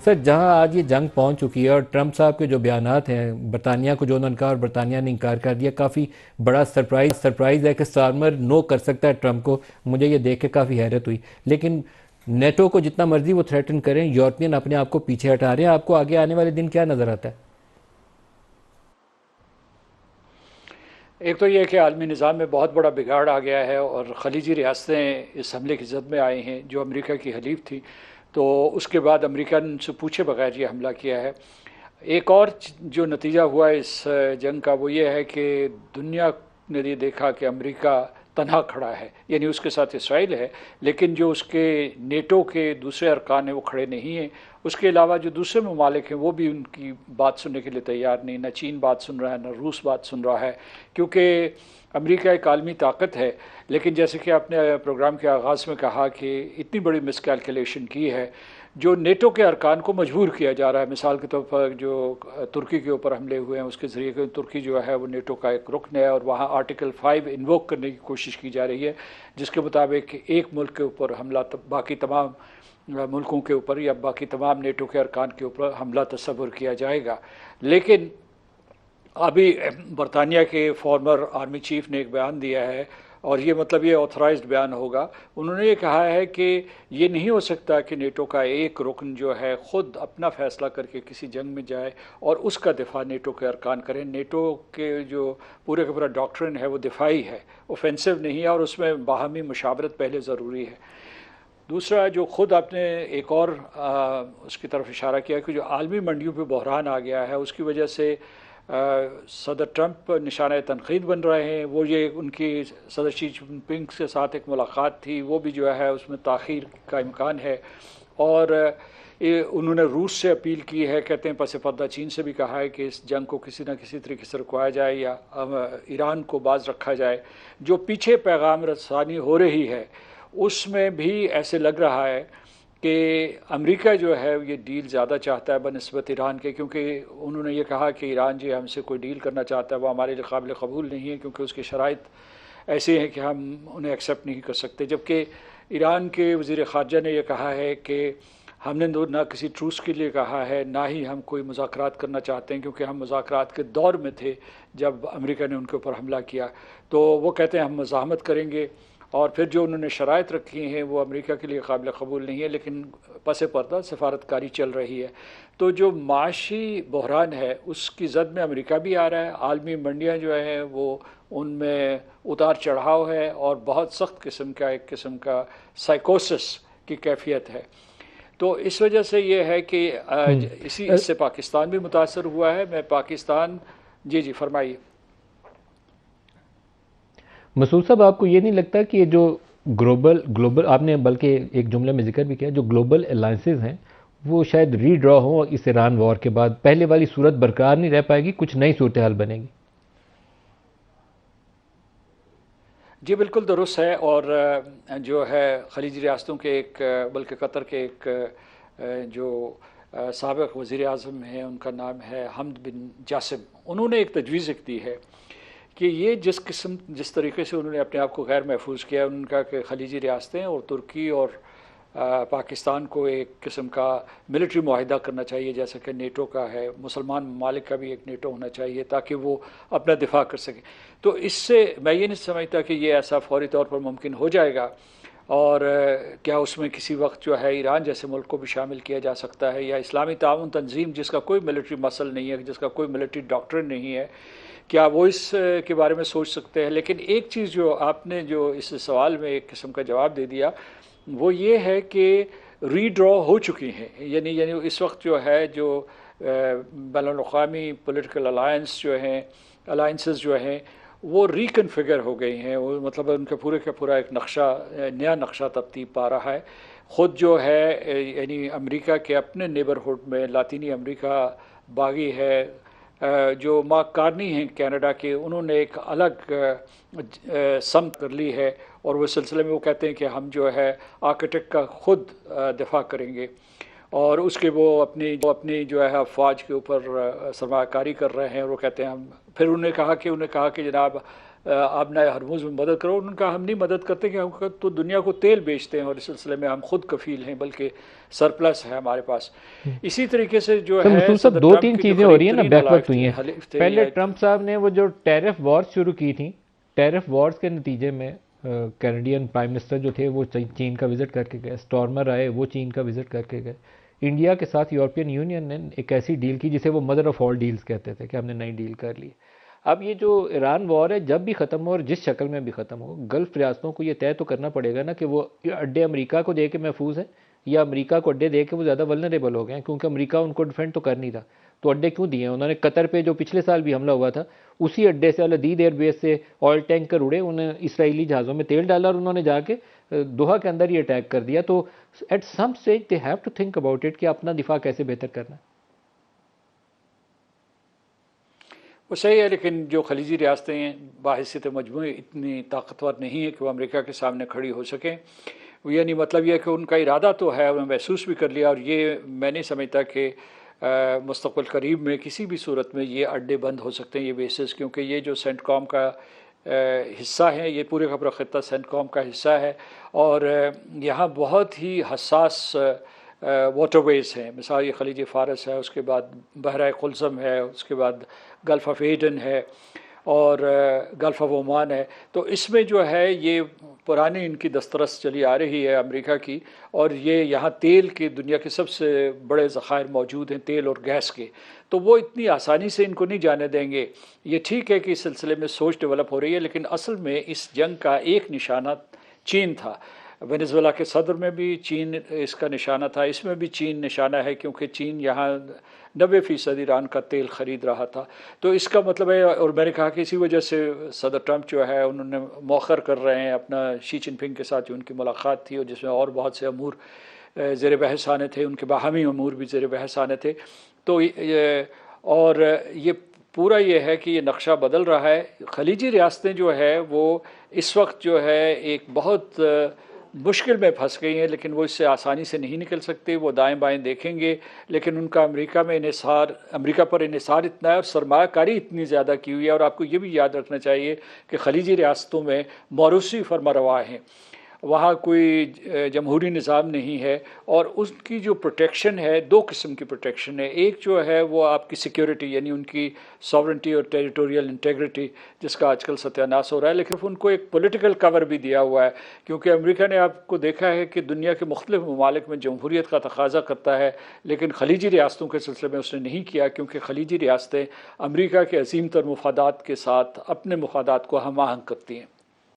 سر جہاں آج یہ جنگ پہنچ چکی ہے اور ٹرمپ صاحب کے جو بیانات ہیں برطانیہ کو جو انہوں نے کہا اور برطانیہ نے انکار کر دیا، کافی بڑا سرپرائز ہے کہ سٹارمر نو کر سکتا ہے ٹرمپ کو. مجھے یہ دیکھ کے کافی حیرت ہوئی. لیکن نیٹو کو جتنا مرضی وہ تھریٹن کریں، یورپین اپنے آپ کو پیچھے ہٹا رہے ہیں. آپ کو آگے آنے والے دن کیا نظر آتا ہے؟ ایک تو یہ کہ عالمی نظام میں بہت بڑا بگاڑ آ گیا ہے اور خلیجی ریاستیں اس حملے کی زد میں آئی ہیں جو امریکہ کی حلیف تھی. تو اس کے بعد امریکہ نے ان سے پوچھے بغیر یہ حملہ کیا ہے. ایک اور جو نتیجہ ہوا اس جنگ کا وہ یہ ہے کہ دنیا نے یہ دیکھا کہ امریکہ تنہا کھڑا ہے، یعنی اس کے ساتھ اسرائیل ہے لیکن جو اس کے نیٹو کے دوسرے ارکان ہیں وہ کھڑے نہیں ہیں. اس کے علاوہ جو دوسرے ممالک ہیں وہ بھی ان کی بات سننے کے لیے تیار نہیں، نہ چین بات سن رہا ہے نہ روس بات سن رہا ہے، کیونکہ امریکہ ایک عالمی طاقت ہے. لیکن جیسے کہ آپ نے پروگرام کے آغاز میں کہا کہ اتنی بڑی مس کیلکولیشن کی ہے، جو نیٹو کے ارکان کو مجبور کیا جا رہا ہے. مثال کے طور پر جو ترکی کے اوپر حملے ہوئے ہیں اس کے ذریعے ترکی جو ہے وہ نیٹو کا ایک رکن ہے اور وہاں آرٹیکل 5 انووک کرنے کی کوشش کی جا رہی ہے، جس کے مطابق ایک ملک کے اوپر حملہ باقی تمام ملکوں کے اوپر یا باقی تمام نیٹو کے ارکان کے اوپر حملہ تصور کیا جائے گا. لیکن ابھی برطانیہ کے فارمر آرمی چیف نے ایک بیان دیا ہے اور یہ مطلب یہ آتھرائزڈ بیان ہوگا. انہوں نے یہ کہا ہے کہ یہ نہیں ہو سکتا کہ نیٹو کا ایک رکن جو ہے خود اپنا فیصلہ کر کے کسی جنگ میں جائے اور اس کا دفاع نیٹو کے ارکان کریں. نیٹو کے جو پورے کا پورا ڈاکٹرن ہے وہ دفاعی ہے، اوفینسو نہیں ہے، اور اس میں باہمی مشاورت پہلے ضروری ہے. دوسرا جو خود آپ نے ایک اور اس کی طرف اشارہ کیا کہ جو عالمی منڈیوں پہ بحران آ گیا ہے اس کی وجہ سے صدر ٹرمپ نشانہ تنقید بن رہے ہیں. وہ یہ ان کی صدر شی جن پنگ کے ساتھ ایک ملاقات تھی، وہ بھی جو ہے اس میں تاخیر کا امکان ہے. اور انہوں نے روس سے اپیل کی ہے، کہتے ہیں پس پردہ چین سے بھی کہا ہے کہ اس جنگ کو کسی نہ کسی طریقے سے رکوایا جائے یا ایران کو باز رکھا جائے. جو پیچھے پیغام رسانی ہو رہی ہے اس میں بھی ایسے لگ رہا ہے کہ امریکہ جو ہے یہ ڈیل زیادہ چاہتا ہے بنسبت ایران کے، کیونکہ انہوں نے یہ کہا کہ ایران جو ہم سے کوئی ڈیل کرنا چاہتا ہے وہ ہمارے لیے قابل قبول نہیں ہے کیونکہ اس کی شرائط ایسے ہیں کہ ہم انہیں ایکسیپٹ نہیں کر سکتے. جبکہ ایران کے وزیر خارجہ نے یہ کہا ہے کہ ہم نے نہ کسی ٹروس کے لیے کہا ہے نہ ہی ہم کوئی مذاکرات کرنا چاہتے ہیں، کیونکہ ہم مذاکرات کے دور میں تھے جب امریکہ نے ان کے اوپر حملہ کیا. تو وہ کہتے ہیں ہم مزاحمت کریں گے، اور پھر جو انہوں نے شرائط رکھی ہیں وہ امریکہ کے لیے قابل قبول نہیں ہے، لیکن پس پردہ سفارتکاری چل رہی ہے. تو جو معاشی بحران ہے اس کی زد میں امریکہ بھی آ رہا ہے. عالمی منڈیاں جو ہیں وہ ان میں اتار چڑھاؤ ہے اور بہت سخت قسم کا ایک قسم کا سائیکوسس کی کیفیت ہے. تو اس وجہ سے یہ ہے کہ اس سے پاکستان بھی متاثر ہوا ہے. میں پاکستان جی فرمائیے. مسعود صاحب آپ کو یہ نہیں لگتا کہ یہ جو گلوبل آپ نے بلکہ ایک جملے میں ذکر بھی کیا، جو گلوبل الائنسز ہیں وہ شاید ری ڈرا ہوں اس ایران وار کے بعد، پہلے والی صورت برقرار نہیں رہ پائے گی، کچھ نئی صورتحال بنے گی؟ جی بالکل درست ہے. اور جو ہے خلیجی ریاستوں کے ایک بلکہ قطر کے ایک جو سابق وزیر اعظم ہیں ان کا نام ہے حمد بن جاسم، انہوں نے ایک تجویز دی ہے کہ یہ جس طریقے سے انہوں نے اپنے آپ کو غیر محفوظ کیا، ان کا کہ خلیجی ریاستیں اور ترکی اور پاکستان کو ایک قسم کا ملٹری معاہدہ کرنا چاہیے جیسا کہ نیٹو کا ہے، مسلمان ممالک کا بھی ایک نیٹو ہونا چاہیے تاکہ وہ اپنا دفاع کر سکیں. تو اس سے میں یہ نہیں سمجھتا کہ یہ ایسا فوری طور پر ممکن ہو جائے گا. اور کیا اس میں کسی وقت جو ہے ایران جیسے ملک کو بھی شامل کیا جا سکتا ہے، یا اسلامی تعاون تنظیم جس کا کوئی ملٹری مسل نہیں ہے، جس کا کوئی ملٹری ڈاکٹر نہیں ہے، کیا وہ اس کے بارے میں سوچ سکتے ہیں؟ لیکن ایک چیز جو آپ نے جو اس سوال میں ایک قسم کا جواب دے دیا وہ یہ ہے کہ ری ڈرا ہو چکی ہیں. یعنی اس وقت جو ہے جو بین الاقوامی پولیٹیکل الائنسز جو ہیں وہ ریکنفگر ہو گئی ہیں. وہ مطلب ان کے پورے کا پورا ایک نیا نقشہ ترتیب پا رہا ہے. خود جو ہے یعنی امریکہ کے اپنے نیبرہڈ میں لاطینی امریکہ باغی ہے، جو مارک کارنی ہیں کینیڈا کے، انہوں نے ایک الگ سمت کر لی ہے اور وہ سلسلے میں وہ کہتے ہیں کہ ہم جو ہے آرکیٹیکٹ کا خود دفاع کریں گے، اور اس کے وہ اپنی جو ہے افواج کے اوپر سرمایہ کاری کر رہے ہیں. اور وہ کہتے ہیں ہم پھر انہیں کہا کہ جناب آپ نئے ہرموز میں مدد کرو. ان کا ہم نہیں مدد کرتے کہ ہم تو دنیا کو تیل بیچتے ہیں اور اس سلسلے میں ہم خود کفیل ہیں بلکہ سرپلس ہے ہمارے پاس. اسی طریقے سے جو سر ہے مسعود صاحب صدر دو ٹرمپ تین کی جو چیزیں ہو رہی ہیں نا قریب بیک ترین وقت ہوئی ہیں. حلیف تھے پہلے ٹرمپ صاحب نے وہ جو ٹیرف وارز شروع کی تھیں، ٹیرف وارز کے نتیجے میں کینیڈین پرائم منسٹر جو تھے وہ چین کا وزٹ کر کے گئے، اسٹارمر آئے وہ چین کا وزٹ کر کے گئے. انڈیا کے ساتھ یورپین یونین نے ایک ایسی ڈیل کی جسے وہ مدر آف آل ڈیلز کہتے تھے کہ ہم نے نئی ڈیل کر لی. اب یہ جو ایران وار ہے جب بھی ختم ہو اور جس شکل میں بھی ختم ہو، گلف ریاستوں کو یہ طے تو کرنا پڑے گا نا کہ وہ اڈے امریکہ کو دے کے محفوظ ہیں یا امریکہ کو اڈے دے کے وہ زیادہ ولنریبل ہو گئے ہیں، کیونکہ امریکہ ان کو ڈیفینڈ تو کر نہیں تھا. تو اڈے کیوں دیے ہیں انہوں نے؟ قطر پہ جو پچھلے سال بھی حملہ ہوا تھا اسی اڈے سے العدید ایئر بیس سے آئل ٹینکر اڑے، انہیں اسرائیلی جہازوں میں تیل ڈالا اور انہوں نے جا کے دوحہ کے اندر ہی اٹیک کر دیا. تو at some stage they have to think about it کہ اپنا دفاع کیسے بہتر کرنا ہے. وہ صحیح ہے، لیکن جو خلیجی ریاستیں ہیں باحثیت مجموعی اتنی طاقتور نہیں ہے کہ وہ امریکہ کے سامنے کھڑی ہو سکیں. یعنی مطلب یہ ہے کہ ان کا ارادہ تو ہے، انہوں نے محسوس بھی کر لیا، اور یہ میں نہیں سمجھتا کہ مستقبل قریب میں کسی بھی صورت میں یہ اڈے بند ہو سکتے ہیں، یہ بیسز، کیونکہ یہ جو سینٹ کام کا حصہ ہے، یہ پورے کا پورا خطہ سینٹ کام کا حصہ ہے، اور یہاں بہت ہی حساس واٹر ویز ہیں. مثال یہ خلیج فارس ہے، اس کے بعد بحرۂ قلزم ہے، اس کے بعد گلف آف ایڈن ہے اور گلف آف عمان ہے. تو اس میں جو ہے یہ پرانی ان کی دسترس چلی آ رہی ہے امریکہ کی، اور یہ یہاں تیل کے دنیا کے سب سے بڑے ذخائر موجود ہیں، تیل اور گیس کے. تو وہ اتنی آسانی سے ان کو نہیں جانے دیں گے. یہ ٹھیک ہے کہ اس سلسلے میں سوچ ڈیولپ ہو رہی ہے، لیکن اصل میں اس جنگ کا ایک نشانہ چین تھا. وینزویلا کے صدر میں بھی چین اس کا نشانہ تھا، اس میں بھی چین نشانہ ہے، کیونکہ چین یہاں 90% ایران کا تیل خرید رہا تھا. تو اس کا مطلب ہے، اور میں نے کہا کہ اسی وجہ سے صدر ٹرمپ جو ہے انہوں نے مؤخر کر رہے ہیں اپنا شی جن پنگ کے ساتھ جو ان کی ملاقات تھی، اور جس میں اور بہت سے امور زیر بحث آنے تھے، ان کے باہمی امور بھی زیر بحث آنے تھے. تو اور یہ پورا یہ ہے کہ یہ نقشہ بدل رہا ہے. خلیجی ریاستیں جو ہے وہ اس وقت جو ہے ایک بہت مشکل میں پھنس گئی ہیں، لیکن وہ اس سے آسانی سے نہیں نکل سکتے. وہ دائیں بائیں دیکھیں گے، لیکن ان کا امریکہ پر انحصار اتنا ہے اور سرمایہ کاری اتنی زیادہ کی ہوئی ہے. اور آپ کو یہ بھی یاد رکھنا چاہیے کہ خلیجی ریاستوں میں موروثی فرمانروا ہیں، وہاں کوئی جمہوری نظام نہیں ہے، اور اس کی جو پروٹیکشن ہے دو قسم کی پروٹیکشن ہے. ایک جو ہے وہ آپ کی سیکیورٹی، یعنی ان کی ساورنٹی اور ٹیریٹوریل انٹیگریٹی، جس کا آج کل ستیہ ناش ہو رہا ہے، لیکن ان کو ایک پولیٹیکل کور بھی دیا ہوا ہے، کیونکہ امریکہ نے آپ کو دیکھا ہے کہ دنیا کے مختلف ممالک میں جمہوریت کا تقاضا کرتا ہے، لیکن خلیجی ریاستوں کے سلسلے میں اس نے نہیں کیا، کیونکہ خلیجی ریاستیں امریکہ کے عظیم تر مفادات کے ساتھ اپنے مفادات کو ہم آہنگ کرتی ہیں.